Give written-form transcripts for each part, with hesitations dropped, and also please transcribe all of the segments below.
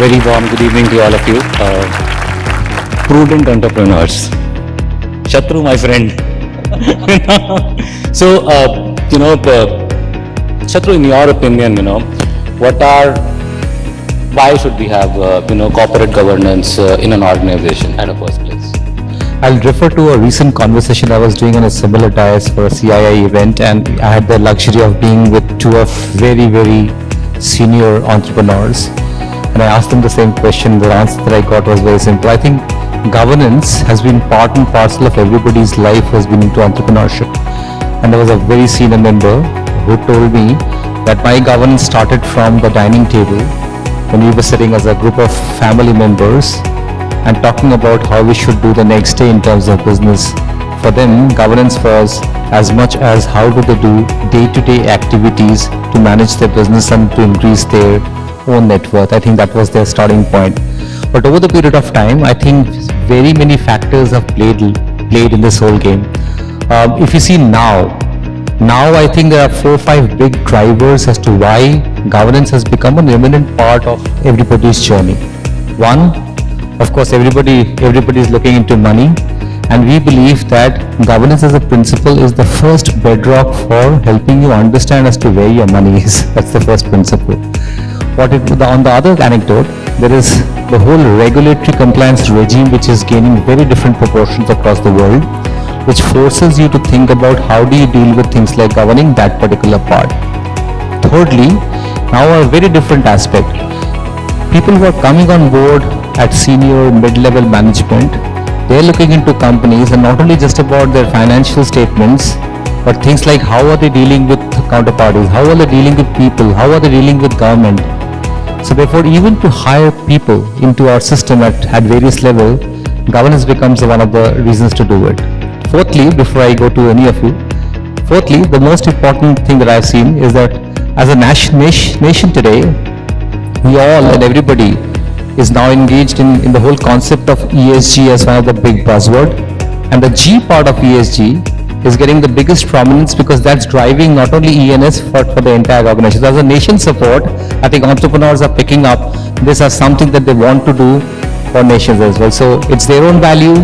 Very warm good evening to all of you. Prudent entrepreneurs. Shatru, my friend. So, Shatru, in your opinion, why should we have, corporate governance in an organization at a first place? I'll refer to a recent conversation I was doing on a similar diet for a CII event, and I had the luxury of being with two of very, very senior entrepreneurs. And I asked them the same question. The answer that I got was very simple. I think governance has been part and parcel of everybody's life who has been into entrepreneurship. And there was a very senior member who told me that my governance started from the dining table when we were sitting as a group of family members and talking about how we should do the next day in terms of business. For them, governance was as much as how do they do day-to-day activities to manage their business and to increase their own net worth. I think that was their starting point. But over the period of time, I think very many factors have played in this whole game. If you see now I think there are 4 or 5 big drivers as to why governance has become an eminent part of everybody's journey. One, of course, everybody is looking into money, and we believe that governance as a principle is the first bedrock for helping you understand as to where your money is. That's the first principle. On the other anecdote, there is the whole regulatory compliance regime, which is gaining very different proportions across the world, which forces you to think about how do you deal with things like governing that particular part. Thirdly, now a very different aspect. People who are coming on board at senior, mid-level management, they're looking into companies and not only just about their financial statements, but things like how are they dealing with counterparties, how are they dealing with people, how are they dealing with government. So therefore, even to hire people into our system at various levels, governance becomes one of the reasons to do it. Fourthly, before I go to any of you, the most important thing that I've seen is that as a nation today, we all and everybody is now engaged in the whole concept of ESG as one of the big buzzword, and the G part of ESG is getting the biggest prominence because that's driving not only ENS for the entire organization. As a nation support, I think entrepreneurs are picking up this as something that they want to do for nations as well. So it's their own value,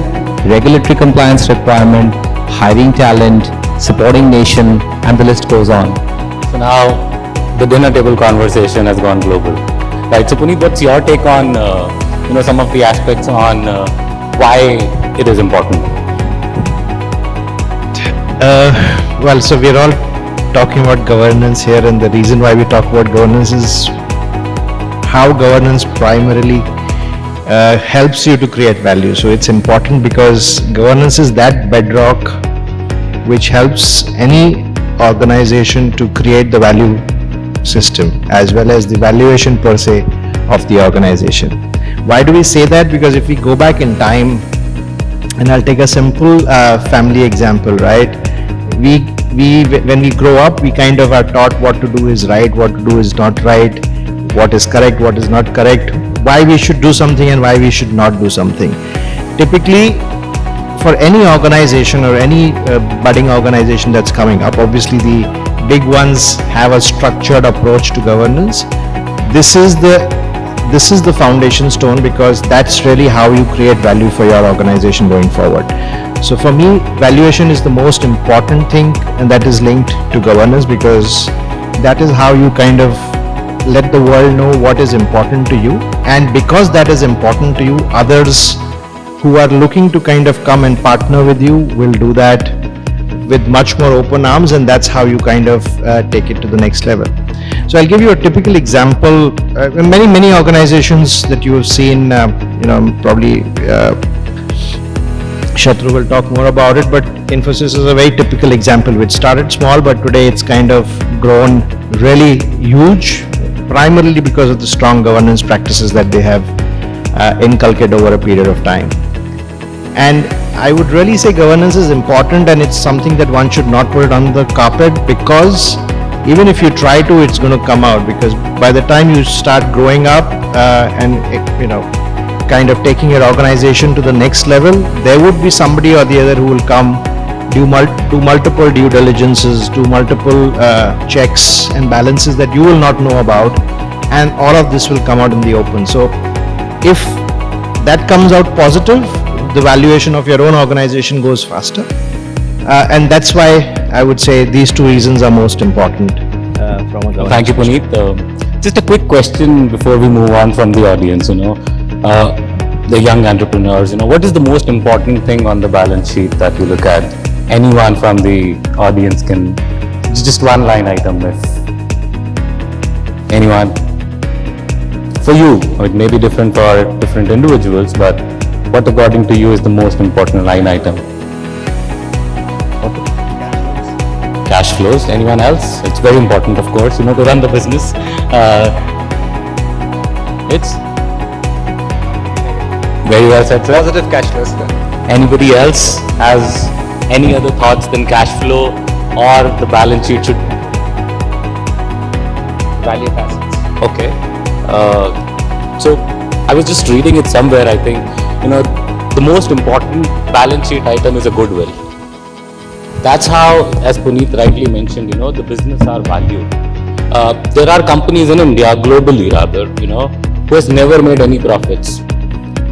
regulatory compliance requirement, hiring talent, supporting nation, and the list goes on. So now the dinner table conversation has gone global. Right, so Puneet, what's your take on some of the aspects on why it is important? So we're all talking about governance here, and the reason why we talk about governance is how governance primarily helps you to create value. So it's important because governance is that bedrock which helps any organization to create the value system as well as the valuation per se of the organization. Why do we say that? Because if we go back in time, and I'll take a simple family example, right? When we grow up, we kind of are taught what to do is right, what to do is not right, what is correct, what is not correct, why we should do something and why we should not do something. Typically, for any organization or any budding organization that's coming up, obviously the big ones have a structured approach to governance. This is the foundation stone, because that's really how you create value for your organization going forward. So for me, valuation is the most important thing, and that is linked to governance, because that is how you kind of let the world know what is important to you, and because that is important to you, others who are looking to kind of come and partner with you will do that with much more open arms, and that's how you kind of take it to the next level. So I'll give you a typical example. Many organizations that you have seen, probably Shatru will talk more about it, but Infosys is a very typical example, which started small, but today it's kind of grown really huge, primarily because of the strong governance practices that they have inculcated over a period of time. And I would really say governance is important, and it's something that one should not put it on the carpet, because even if you try to, it's going to come out, because by the time you start growing up and kind of taking your organization to the next level, there would be somebody or the other who will come, do multiple due diligences, do multiple checks and balances that you will not know about, and all of this will come out in the open. So if that comes out positive, the valuation of your own organization goes faster. And that's why I would say these two reasons are most important from a governance. Thank you, Puneet. Just a quick question before we move on from the audience, the young entrepreneurs, what is the most important thing on the balance sheet that you look at? Anyone from the audience can, just one line item if anyone. For you, it may be different for different individuals, but what according to you is the most important line item? Cash flows. Anyone else? It's very important, of course, to run the business. It's very well said, sir. Positive cash flows. Anybody else has any other thoughts than cash flow or the balance sheet should? Value of assets. Okay. So I was just reading it somewhere. I think the most important balance sheet item is a goodwill. That's how, as Puneet rightly mentioned, the business are valued. There are companies in India, globally rather, who has never made any profits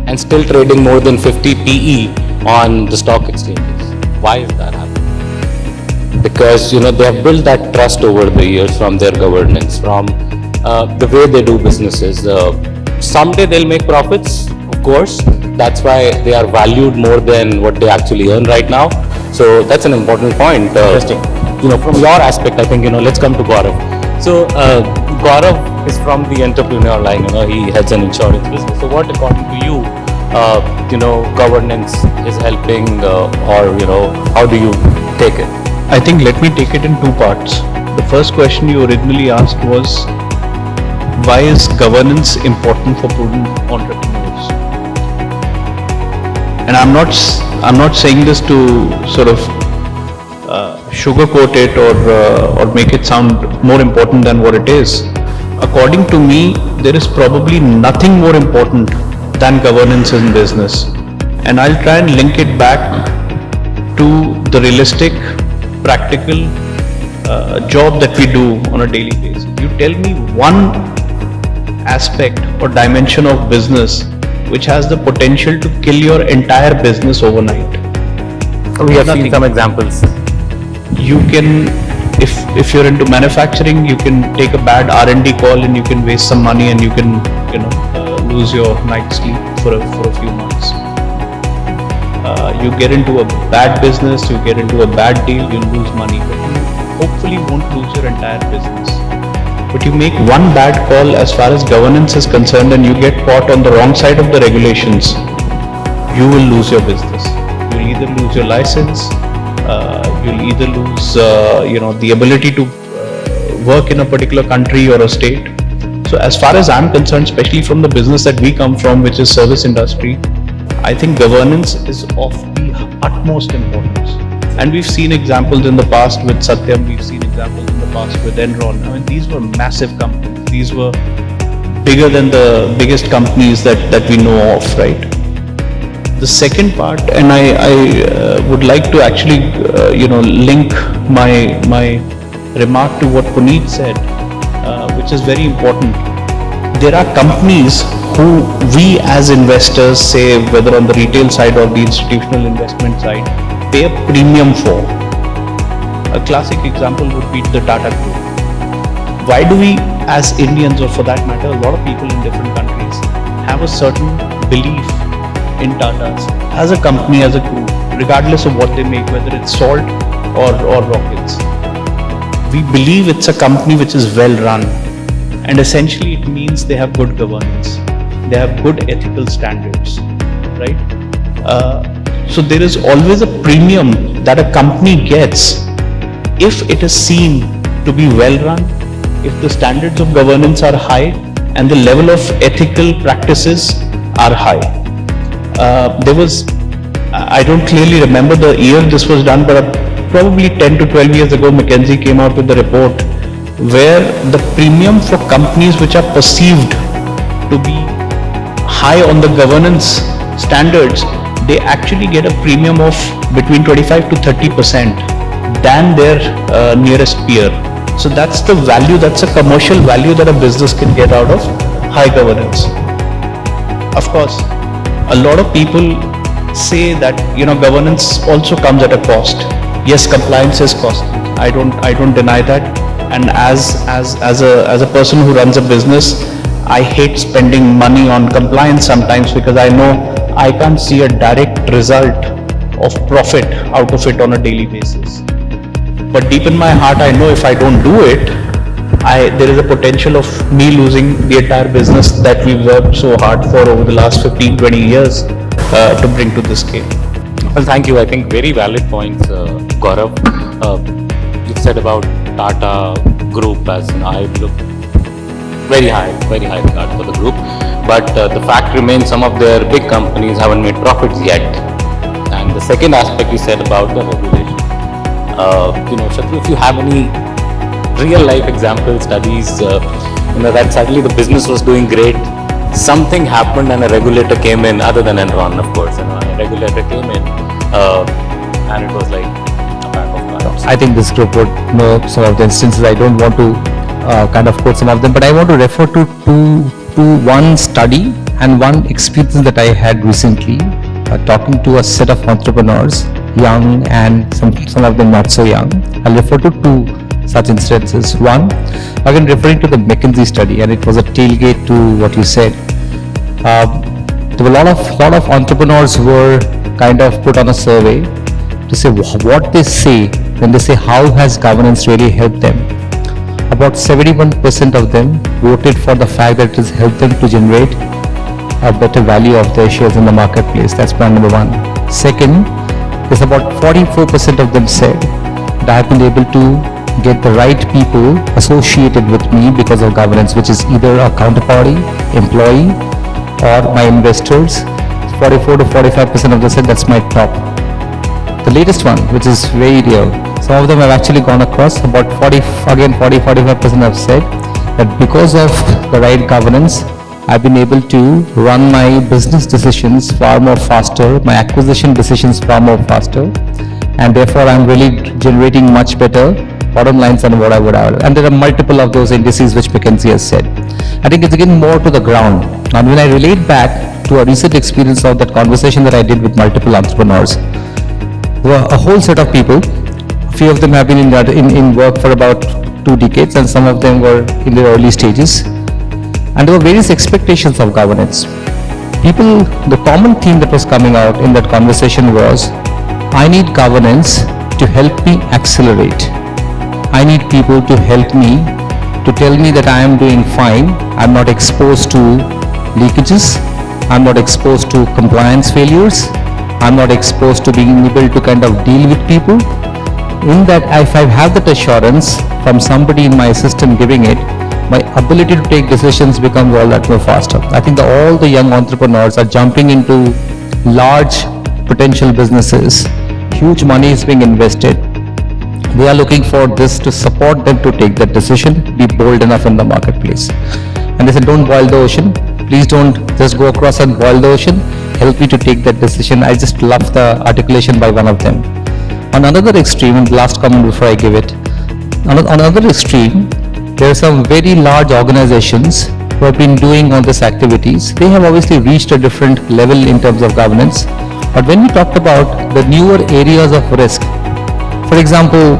and still trading more than 50 PE on the stock exchanges. Why is that happening? Because they have built that trust over the years from their governance, from the way they do businesses. Someday they'll make profits, of course. That's why they are valued more than what they actually earn right now. So that's an important point. Interesting. From your aspect, I think, let's come to Gaurav. So Gaurav is from the entrepreneur line, he heads an insurance business. So what, according to you, governance is helping, or, how do you take it? I think let me take it in two parts. The first question you originally asked was, why is governance important for prudent entrepreneurs? And I'm not saying this to sort of sugarcoat it or make it sound more important than what it is. According to me, there is probably nothing more important than governance in business. And I'll try and link it back to the realistic, practical job that we do on a daily basis. You tell me one aspect or dimension of business which has the potential to kill your entire business overnight. We have Nothing. seen some examples. You can, if you're into manufacturing, you can take a bad R&D call and you can waste some money and you can, lose your night's sleep for a few months. You get into a bad business, you get into a bad deal, you'll lose money, but you hopefully won't lose your entire business. But you make one bad call as far as governance is concerned and you get caught on the wrong side of the regulations, you will lose your business. You'll either lose your license, you'll either lose the ability to work in a particular country or a state. So as far as I'm concerned, especially from the business that we come from, which is service industry, I think governance is of the utmost importance. And we've seen examples in the past with Satyam, we've seen examples in the past with Enron. I mean, these were massive companies. These were bigger than the biggest companies that we know of, right? The second part, and I would like to actually, link my remark to what Puneet said, which is very important. There are companies who we as investors, say whether on the retail side or the institutional investment side, pay a premium for. A classic example would be the Tata Group. Why do we, as Indians, or for that matter, a lot of people in different countries, have a certain belief in Tatas as a company, as a group, regardless of what they make, whether it's salt or rockets? We believe it's a company which is well run, and essentially it means they have good governance, they have good ethical standards, right? So there is always a premium that a company gets if it is seen to be well run, if the standards of governance are high and the level of ethical practices are high. I don't clearly remember the year this was done, but probably 10 to 12 years ago, McKinsey came out with the report where the premium for companies which are perceived to be high on the governance standards, they actually get a premium of between 25 to 30% than their nearest peer. So that's the value, that's a commercial value that a business can get out of high governance. Of course, a lot of people say that, governance also comes at a cost. Yes, compliance is costly. I don't deny that. And as a person who runs a business, I hate spending money on compliance sometimes, because I know I can't see a direct result of profit out of it on a daily basis. But deep in my heart, I know if I don't do it, there is a potential of me losing the entire business that we've worked so hard for over the last 15-20 years to bring to this scale. Well, thank you. I think very valid points, Gaurav. You said about Tata Group, as I look very high regard for the group. But the fact remains, some of their big companies haven't made profits yet. And the second aspect you said about the regulation. Shatru, if you have any real life example studies, that suddenly the business was doing great, something happened and a regulator came in, other than Enron, of course, a regulator came in, and it was like a pack of cards. I think this group would know some of the instances. I don't want to kind of quote some of them, but I want to refer to one study and one experience that I had recently, talking to a set of entrepreneurs, young and some of them not so young. I'll refer to two such instances. One, again referring to the McKinsey study, and it was a tailgate to what you said. There were a lot of entrepreneurs were kind of put on a survey to say what they say when they say how has governance really helped them. About 71% of them voted for the fact that it has helped them to generate a better value of their shares in the marketplace. That's point number one. Second, is about 44% of them said that I have been able to get the right people associated with me because of governance, which is either a counterparty, employee, or my investors. 44 to 45% of them said that's my top. The latest one, which is very real, some of them have actually gone across, about 40-45% have said that because of the right governance, I've been able to run my business decisions far more faster, my acquisition decisions far more faster, and therefore I'm really generating much better bottom lines than what I would have. And there are multiple of those indices which McKinsey has said. I think it's getting more to the ground. Now when I relate back to a recent experience of that conversation that I did with multiple entrepreneurs, there were a whole set of people. A few of them have been in work for about 2 decades, and some of them were in their early stages. And there were various expectations of governance. The common theme that was coming out in that conversation was, I need governance to help me accelerate. I need people to help me, to tell me that I am doing fine, I'm not exposed to leakages, I'm not exposed to compliance failures, I'm not exposed to being able to kind of deal with people. In that, if I have that assurance from somebody in my system giving it, my ability to take decisions becomes all that more faster. I think that all the young entrepreneurs are jumping into large potential businesses. Huge money is being invested. They are looking for this to support them to take that decision, be bold enough in the marketplace. And they said, don't boil the ocean. Please don't just go across and boil the ocean. Help me to take that decision. I just love the articulation by one of them. On another extreme, and the last comment before I give it, on another extreme, there are some very large organizations who have been doing all these activities. They have obviously reached a different level in terms of governance. But when we talked about the newer areas of risk, for example,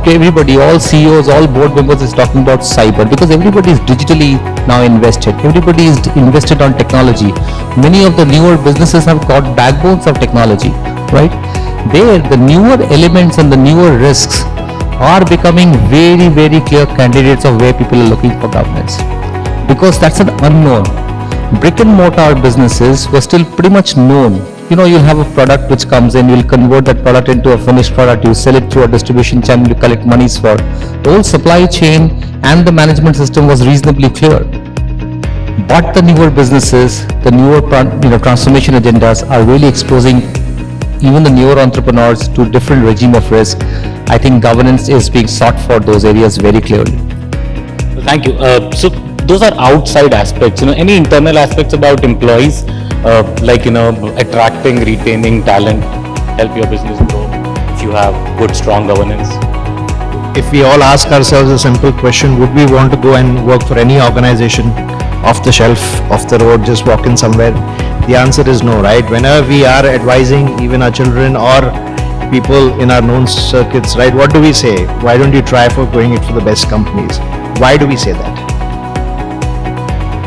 everybody, all CEOs, all board members is talking about cyber, because everybody is digitally now invested. Everybody is invested on technology. Many of the newer businesses have got backbones of technology, right? There, the newer elements and the newer risks are becoming very, very clear candidates of where people are looking for governance, because that's an unknown. Brick and mortar businesses were still pretty much known. You'll have a product which comes in, you'll convert that product into a finished product, you sell it through a distribution channel, you collect monies for. The whole supply chain and the management system was reasonably clear. But the newer businesses, the newer transformation agendas are really exposing even the newer entrepreneurs to different regime of risk. I think governance is being sought for those areas very clearly. Well, thank you. So those are outside aspects. Any internal aspects about employees, like attracting, retaining talent, help your business grow if you have good, strong governance? if we all ask ourselves a simple question, would we want to go and work for any organization off the shelf, off the road, just walk in somewhere? The answer is no, right? Whenever we are advising even our children or people in our known circuits, right, what do we say? Why don't you try for going it for the best companies? Why do we say that?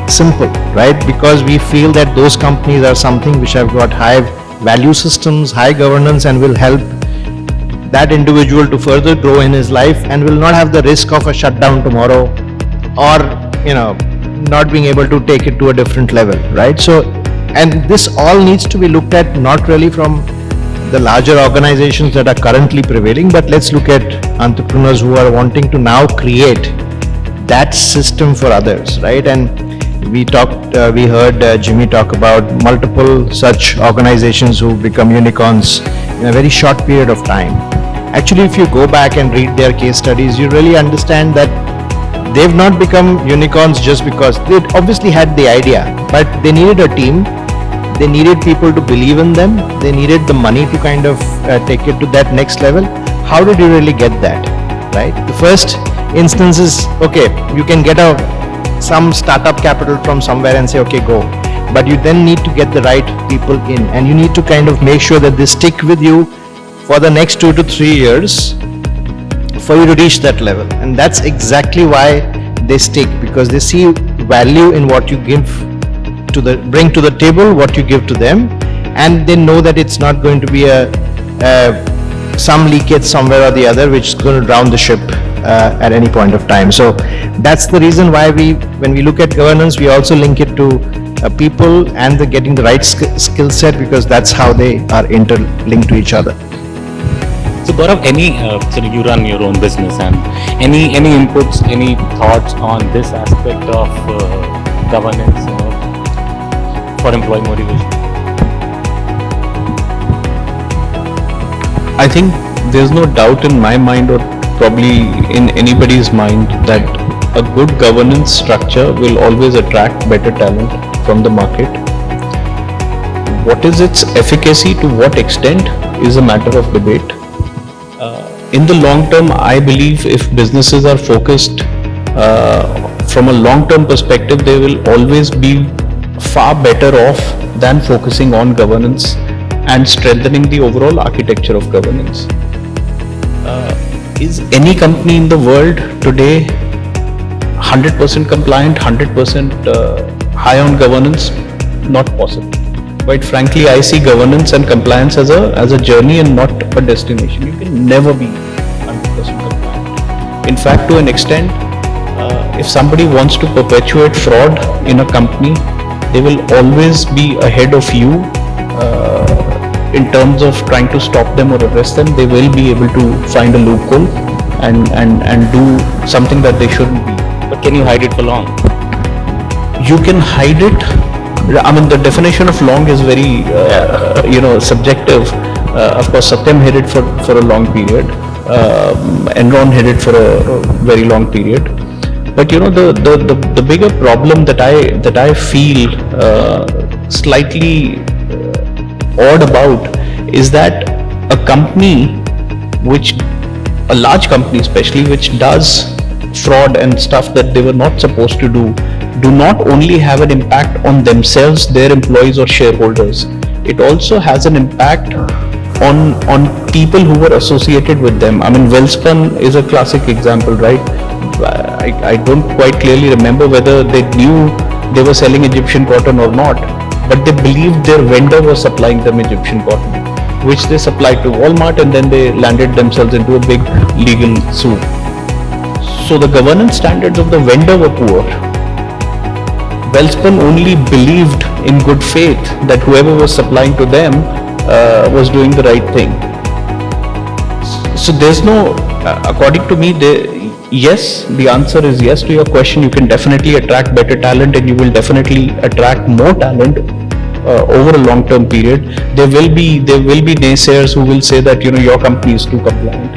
Simple, right? Because we feel that those companies are something which have got high value systems, high governance, and will help that individual to further grow in his life and will not have the risk of a shutdown tomorrow, or not being able to take it to a different level, right? So, and this all needs to be looked at not really from the larger organizations that are currently prevailing, but let's look at entrepreneurs who are wanting to now create that system for others, right? And we heard Jimmy talk about multiple such organizations who become unicorns in a very short period of time. Actually, if you go back and read their case studies, you really understand that they've not become unicorns just because they obviously had the idea, but they needed a team, they needed people to believe in them, they needed the money to kind of take it to that next level. How did you really get that, right? The first instance is, okay, you can get some startup capital from somewhere and say, okay, go. But you then need to get the right people in, and you need to kind of make sure that they stick with you for the next 2 to 3 years for you to reach that level. And that's exactly why they stick, because they see value in what you bring to the table, what you give to them, and they know that it's not going to be some leakage somewhere or the other which is going to drown the ship at any point of time. So that's the reason why when we look at governance, we also link it to people and getting the right skill set, because that's how they are interlinked to each other. So Gaurav, you run your own business, and any inputs, any thoughts on this aspect of governance, for employee motivation? I think there's no doubt in my mind, or probably in anybody's mind, that a good governance structure will always attract better talent from the market. What is its efficacy, to what extent, is a matter of debate. In the long term, I believe if businesses are focused from a long-term perspective, they will always be far better off than focusing on governance and strengthening the overall architecture of governance. Is any company in the world today 100% compliant, 100% high on governance? Not possible. Quite frankly, I see governance and compliance as a journey and not a destination. You can never be 100% compliant. In fact, to an extent, if somebody wants to perpetuate fraud in a company, they will always be ahead of you in terms of trying to stop them or arrest them. They will be able to find a loophole and do something that they shouldn't be. But can you hide it for long? You can hide it. I mean, the definition of long is very, subjective. Of course, Satyam hid it for a long period. Enron hid it for a very long period. But the bigger problem that I feel slightly odd about is that a company a large company especially, which does fraud and stuff that they were not supposed to do not only have an impact on themselves, their employees or shareholders. It also has an impact on people who were associated with them. I mean, Welspun is a classic example, right? I don't quite clearly remember whether they knew they were selling Egyptian cotton or not, but they believed their vendor was supplying them Egyptian cotton, which they supplied to Walmart, and then they landed themselves into a big legal suit. So the governance standards of the vendor were poor. Welspun only believed in good faith that whoever was supplying to them was doing the right thing. So there's no, according to me, yes, the answer is yes to your question. You can definitely attract better talent, and you will definitely attract more talent over a long-term period. There will be naysayers who will say that your company is too compliant.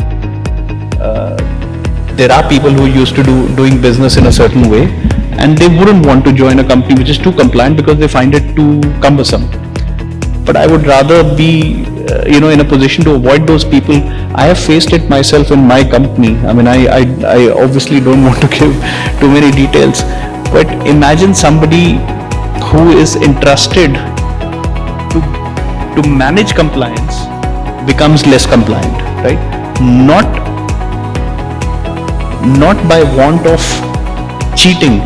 There are people who used to doing business in a certain way, and they wouldn't want to join a company which is too compliant because they find it too cumbersome. But I would rather be in a position to avoid those people. I have faced it myself in my company. I mean, I obviously don't want to give too many details, but imagine somebody who is entrusted to manage compliance becomes less compliant, right? Not by want of cheating,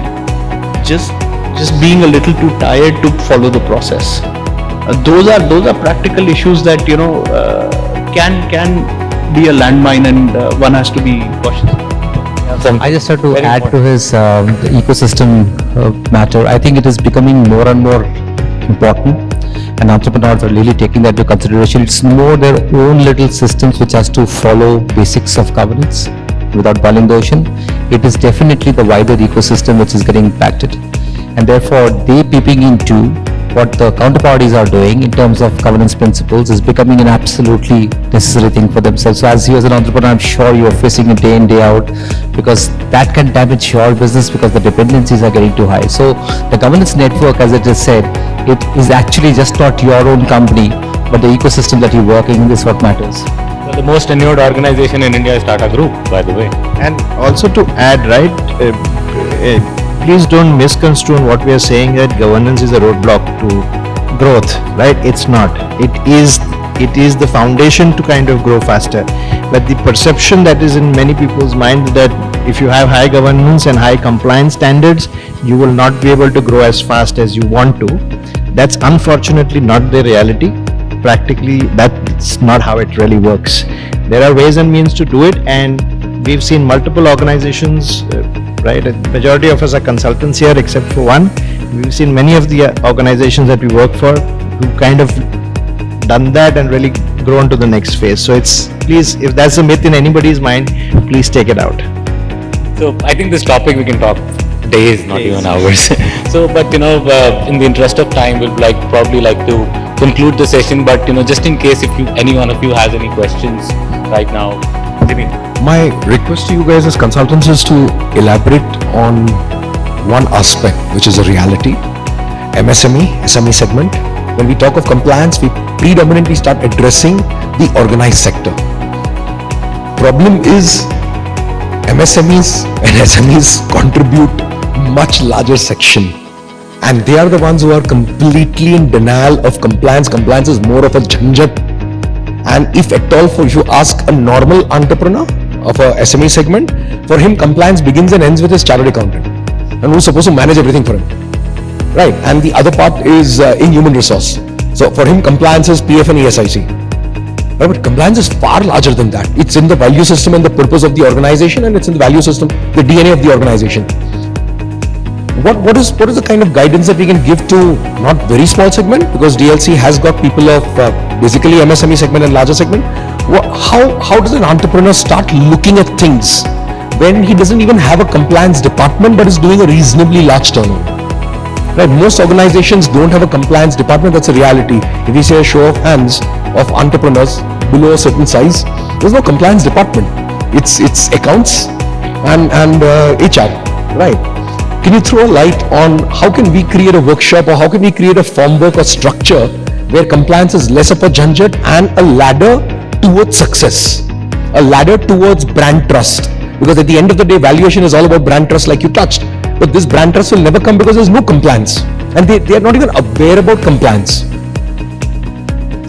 just being a little too tired to follow the process. Those are practical issues that can be a landmine, and one has to be cautious. I just have to add to his the ecosystem matter. I think it is becoming more and more important, and entrepreneurs are really taking that into consideration. It's more their own little systems which has to follow basics of governance without boiling the ocean. It is definitely the wider ecosystem which is getting impacted, and therefore they peeping into what the counterparties are doing in terms of governance principles is becoming an absolutely necessary thing for themselves. So as you as an entrepreneur, I'm sure you are facing it day in, day out, because that can damage your business because the dependencies are getting too high. So the governance network, as I just said, it is actually just not your own company, but the ecosystem that you work in is what matters. Well, the most tenured organization in India is Tata Group, by the way. And also to add, right, please don't misconstrue what we are saying that governance is a roadblock to growth, right? It's not. It is the foundation to kind of grow faster. But the perception that is in many people's mind that if you have high governance and high compliance standards, you will not be able to grow as fast as you want to. That's unfortunately not the reality. Practically, that's not how it really works. There are ways and means to do it, and we've seen multiple organizations, right? A majority of us are consultants here except for one. We've seen many of the organizations that we work for who kind of done that and really grown to the next phase. So it's, please, if that's a myth in anybody's mind, please take it out. So I think this topic we can talk days, not even hours. So, but in the interest of time, we'll probably like to conclude the session. But just in case if any one of you has any questions right now, Jimmy. My request to you guys as consultants is to elaborate on one aspect, which is a reality. MSME, SME segment. When we talk of compliance, we predominantly start addressing the organized sector. Problem is, MSMEs and SMEs contribute much larger section, and they are the ones who are completely in denial of compliance. Compliance is more of a jhanjat, and if at all, if you ask a normal entrepreneur of a SME segment, for him compliance begins and ends with his chartered accountant, and who's supposed to manage everything for him, right? And the other part is in human resource. So for him compliance is PF and ESIC. Right, but compliance is far larger than that. It's in the value system and the purpose of the organization, and it's in the value system, the DNA of the organization. What is the kind of guidance that we can give to not very small segment, because DLC has got people of basically MSME segment and larger segment. How does an entrepreneur start looking at things when he doesn't even have a compliance department but is doing a reasonably large turnover? Right, most organizations don't have a compliance department. That's a reality. If we say a show of hands of entrepreneurs below a certain size, there's no compliance department. It's accounts and HR, right? Can you throw a light on how can we create a workshop, or how can we create a formwork or structure where compliance is less of a jhanjat and a ladder towards success, a ladder towards brand trust? Because at the end of the day, valuation is all about brand trust, like you touched. But this brand trust will never come because there's no compliance, and they are not even aware about compliance.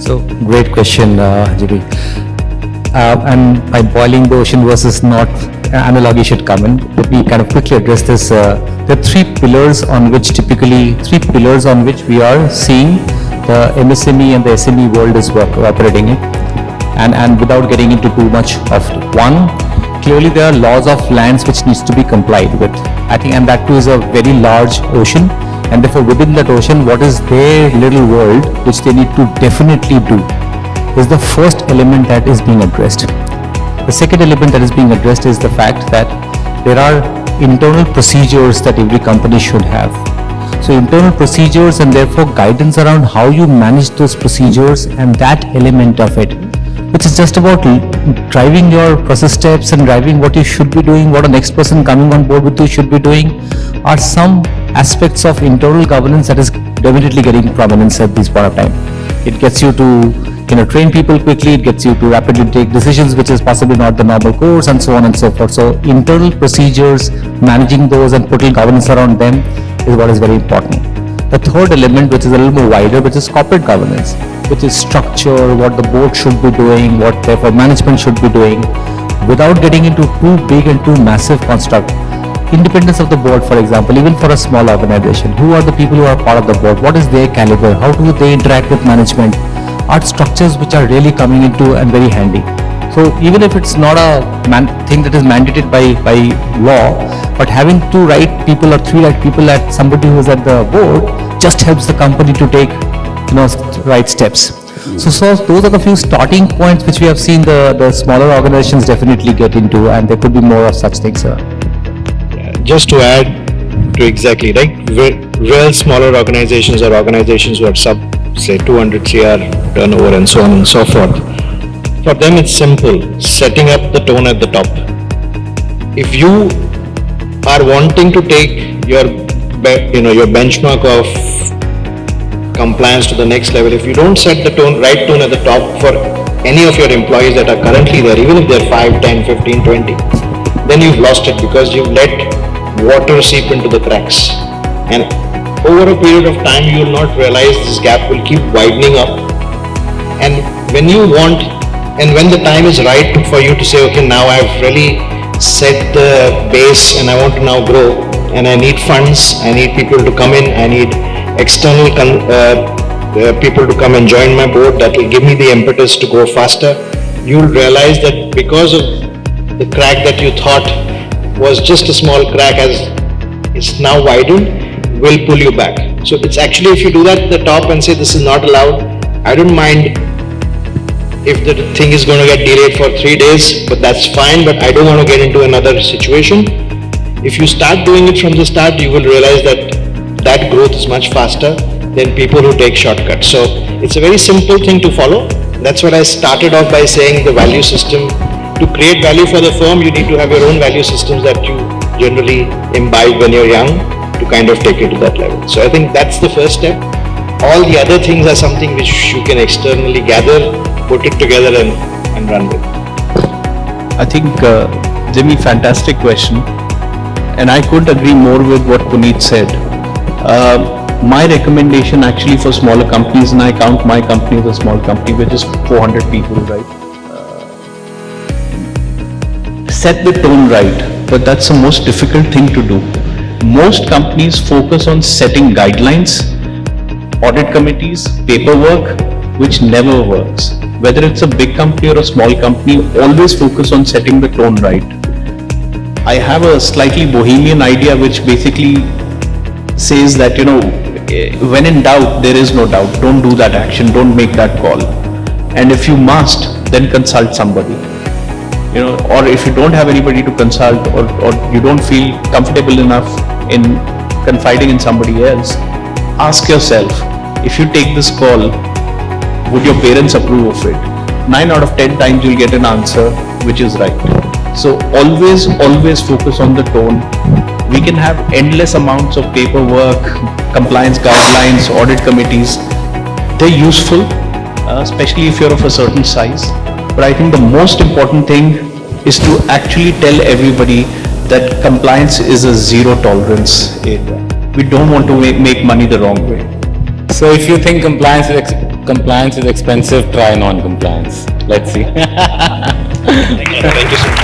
So great question, Jimmy. And by boiling the ocean versus not, analogy should come in. Let me kind of quickly address this. There are three pillars on which we are seeing the MSME and the SME world is operating in, and without getting into too much of it. One, clearly there are laws of lands which needs to be complied with. I think, and that too is a very large ocean, and therefore within that ocean, what is their little world which they need to definitely do is the first element that is being addressed. The second element that is being addressed is the fact that there are internal procedures that every company should have. So internal procedures, and therefore guidance around how you manage those procedures, and that element of it, which is just about driving your process steps and driving what you should be doing, what the next person coming on board with you should be doing, are some aspects of internal governance that is definitely getting prominence at this point of time. It gets you to train people quickly, it gets you to rapidly take decisions which is possibly not the normal course, and so on and so forth. So internal procedures, managing those and putting governance around them is what is very important. The third element, which is a little more wider, which is corporate governance, which is structure, what the board should be doing, what therefore management should be doing, without getting into too big and too massive construct. Independence of the board, for example, even for a small organization, who are the people who are part of the board, what is their caliber, how do they interact with management, are structures which are really coming into and very handy. So even if it's not a thing that is mandated by law, but having two right people or three right people at somebody who is at the board just helps the company to take right steps. So those are the few starting points which we have seen the smaller organizations definitely get into, and there could be more of such things. Just to add to exactly, right? Real smaller organizations or organizations who are say 200 CR turnover and so on and so forth. For them it's simple, setting up the tone at the top. If you are wanting to take your benchmark of compliance to the next level, if you don't set the right tone at the top for any of your employees that are currently there, even if they're 5, 10, 15, 20, then you've lost it because you've let water seep into the cracks. And over a period of time, you will not realize this gap will keep widening up. And when the time is right for you to say, okay, now I've really set the base and I want to now grow, and I need funds, I need people to come in, I need external people to come and join my board that will give me the impetus to go faster, you'll realize that because of the crack that you thought was just a small crack, as it's now widened, will pull you back. So it's actually, if you do that at the top and say this is not allowed, I don't mind if the thing is going to get delayed for 3 days, but that's fine, but I don't want to get into another situation. If you start doing it from the start, you will realize that growth is much faster than people who take shortcuts. So it's a very simple thing to follow. That's what I started off by saying, the value system. To create value for the firm, you need to have your own value systems that you generally imbibe when you're young to kind of take you to that level. So I think that's the first step. All the other things are something which you can externally gather, put it together and run with. I think, Jimmy, fantastic question. And I couldn't agree more with what Puneet said. My recommendation actually for smaller companies, and I count my company as a small company, which is 400 people, right? Set the tone right, but that's the most difficult thing to do. Most companies focus on setting guidelines, audit committees, paperwork, which never works. Whether it's a big company or a small company, always focus on setting the tone right. I have a slightly bohemian idea which basically says that, when in doubt, there is no doubt. Don't do that action, don't make that call. And if you must, then consult somebody. Or if you don't have anybody to consult, or you don't feel comfortable enough in confiding in somebody else, ask yourself, if you take this call, would your parents approve of it? 9 out of 10 times you'll get an answer which is right. So always focus on the tone. We can have endless amounts of paperwork, compliance guidelines, audit committees. They're useful, especially if you're of a certain size. But I think the most important thing is to actually tell everybody that compliance is a zero tolerance area. We don't want to make money the wrong way. So if you think compliance is expensive, try non-compliance. Let's see. Thank you so much.